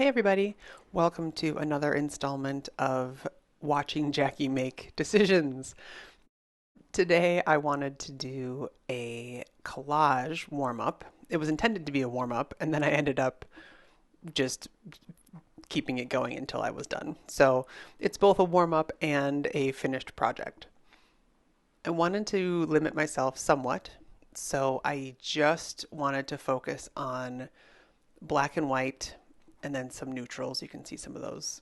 Hey everybody, welcome to another installment of Watching Jackie Make Decisions. Today I wanted to do a collage warm-up. It was intended to be a warm-up, and then I ended up just keeping it going until I was done. So it's both a warm-up and a finished project. I wanted to limit myself somewhat, so I just wanted to focus on black and white and then some neutrals. You can see some of those,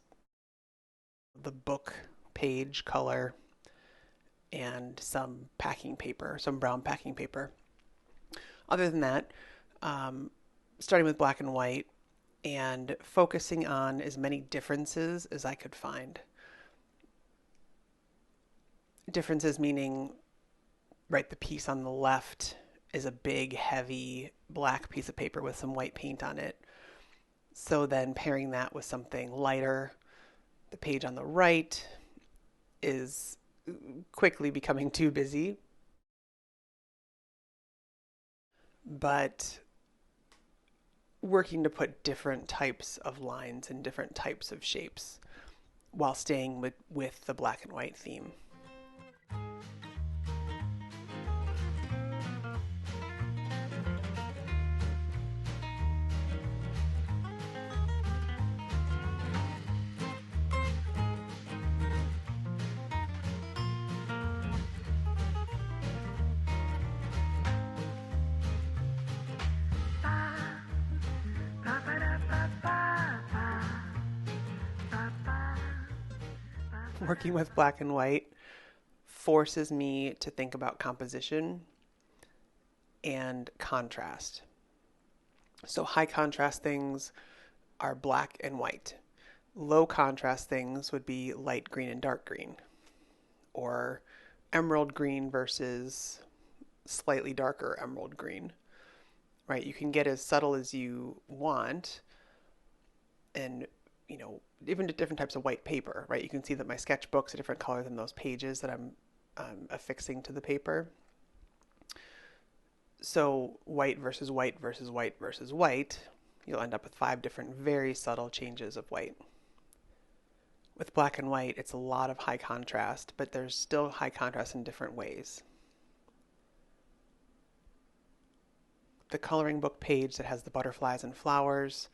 the book page color, and some packing paper, some brown packing paper. Other than that, um, starting with black and white and focusing on as many differences as I could find. Differences meaning, right, the piece on the left is a big, heavy black piece of paper with some white paint on it. So then pairing that with something lighter, the page on the right is quickly becoming too busy, but working to put different types of lines and different types of shapes while staying with the black and white theme. Working with black and white forces me to think about composition and contrast. So high contrast things are black and white. Low contrast things would be light green and dark green, or emerald green versus slightly darker emerald green, right? You can get as subtle as you want, and even to different types of white paper, right? You can see that my sketchbook's a different color than those pages that I'm affixing to the paper. So white versus white versus white versus white, you'll end up with 5 different very subtle changes of white. With black and white, it's a lot of high contrast, but there's still high contrast in different ways. The coloring book page that has the butterflies and flowers,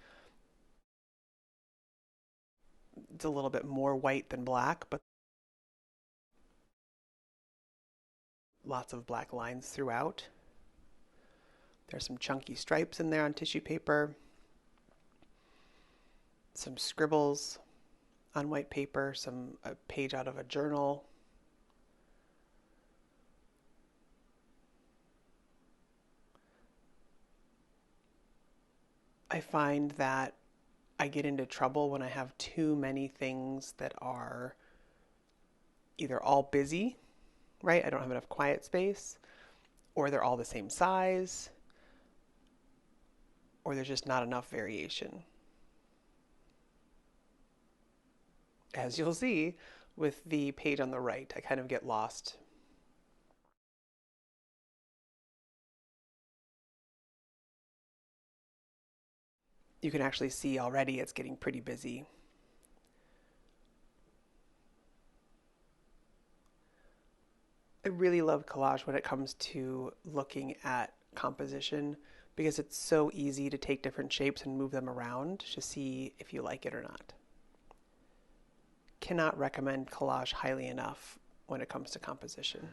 it's a little bit more white than black, but lots of black lines throughout. There's some chunky stripes in there on tissue paper, some scribbles on white paper, a page out of a journal. I find that I get into trouble when I have too many things that are either all busy, right? I don't have enough quiet space, or they're all the same size, or there's just not enough variation. As you'll see with the page on the right, I kind of get lost. You can actually see already it's getting pretty busy. I really love collage when it comes to looking at composition because it's so easy to take different shapes and move them around to see if you like it or not. Cannot recommend collage highly enough when it comes to composition.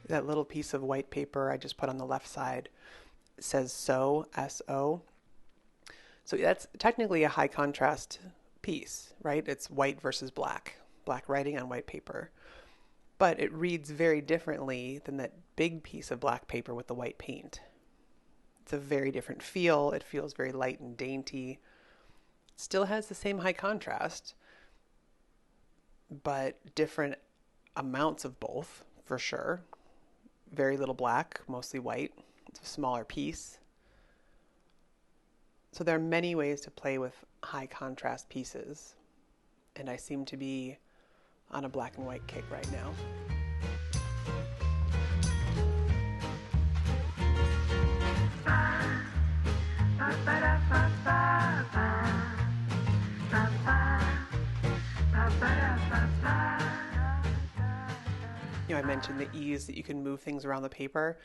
That little piece of white paper I just put on the left side says so, S-O. So that's technically a high contrast piece, right? It's white versus black, black writing on white paper. But it reads very differently than that big piece of black paper with the white paint. It's a very different feel. It feels very light and dainty. Still has the same high contrast, but different amounts of both, for sure. Very little black, mostly white. It's a smaller piece. So there are many ways to play with high contrast pieces, and I seem to be on a black and white kick right now. I mentioned the ease that you can move things around the paper.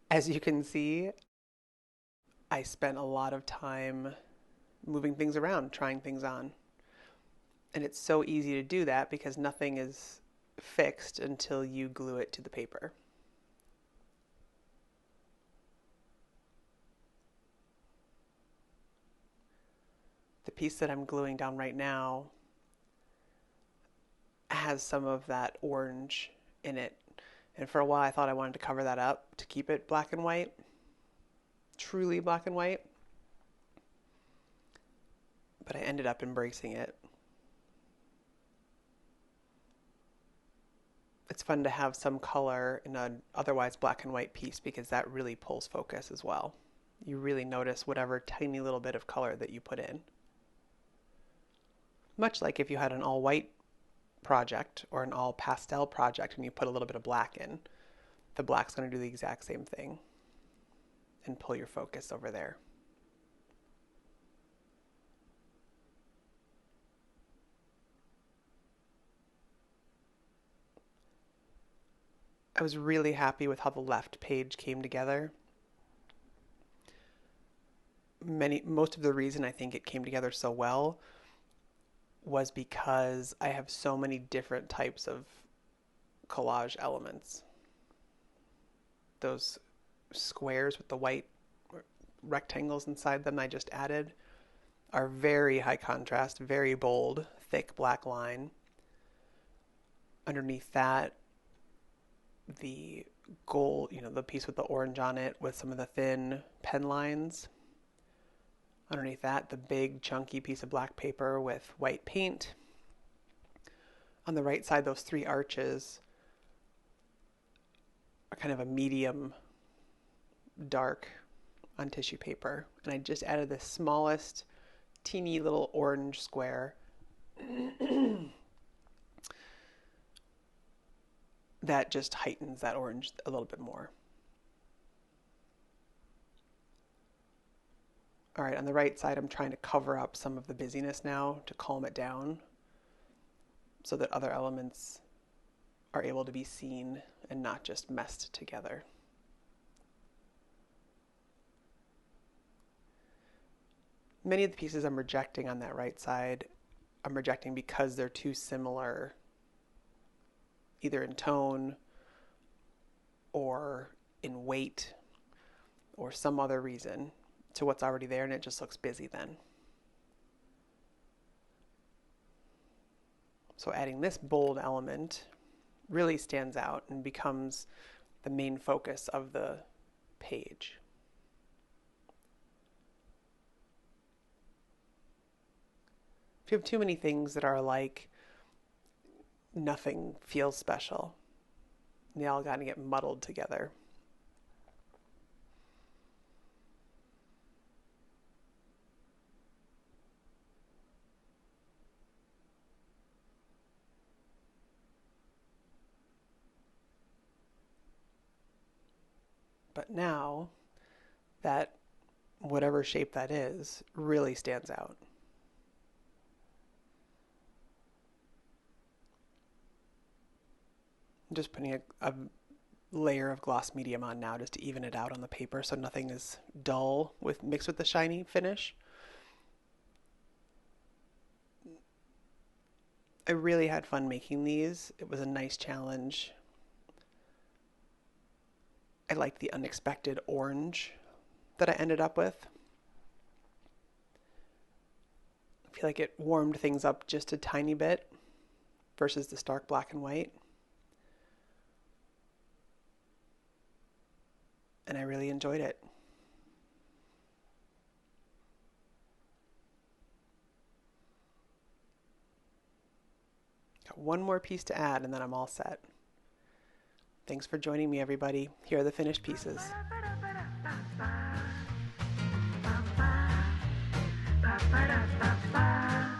As you can see, I spent a lot of time moving things around, trying things on. And it's so easy to do that because nothing is fixed until you glue it to the paper. The piece that I'm gluing down right now has some of that orange in it. And for a while I thought I wanted to cover that up to keep it black and white, truly black and white. But I ended up embracing it. It's fun to have some color in an otherwise black and white piece because that really pulls focus as well. You really notice whatever tiny little bit of color that you put in. Much like if you had an all white project or an all pastel project and you put a little bit of black in, the black's going to do the exact same thing and pull your focus over there. I was really happy with how the left page came together. Most of the reason I think it came together so well was because I have so many different types of collage elements. Those squares with the white rectangles inside them I just added are very high contrast, very bold, thick black line. Underneath that, the gold, the piece with the orange on it with some of the thin pen lines. Underneath that, the big chunky piece of black paper with white paint. On the right side, those three arches are kind of a medium dark on tissue paper. And I just added the smallest teeny little orange square that just heightens that orange a little bit more. All right, on the right side, I'm trying to cover up some of the busyness now to calm it down so that other elements are able to be seen and not just messed together. Many of the pieces I'm rejecting on that right side, I'm rejecting because they're too similar, either in tone or in weight or some other reason, to what's already there, and it just looks busy then. So adding this bold element really stands out and becomes the main focus of the page. If you have too many things that are alike, nothing feels special. They all got to get muddled together. But now that whatever shape that is really stands out. I'm just putting a layer of gloss medium on now just to even it out on the paper so nothing is dull mixed with the shiny finish. I really had fun making these. It was a nice challenge. I liked the unexpected orange that I ended up with. I feel like it warmed things up just a tiny bit versus the stark black and white. And I really enjoyed it. Got One more piece to add and then I'm all set. Thanks for joining me, everybody. Here are the finished pieces. Ba ba da ba ba.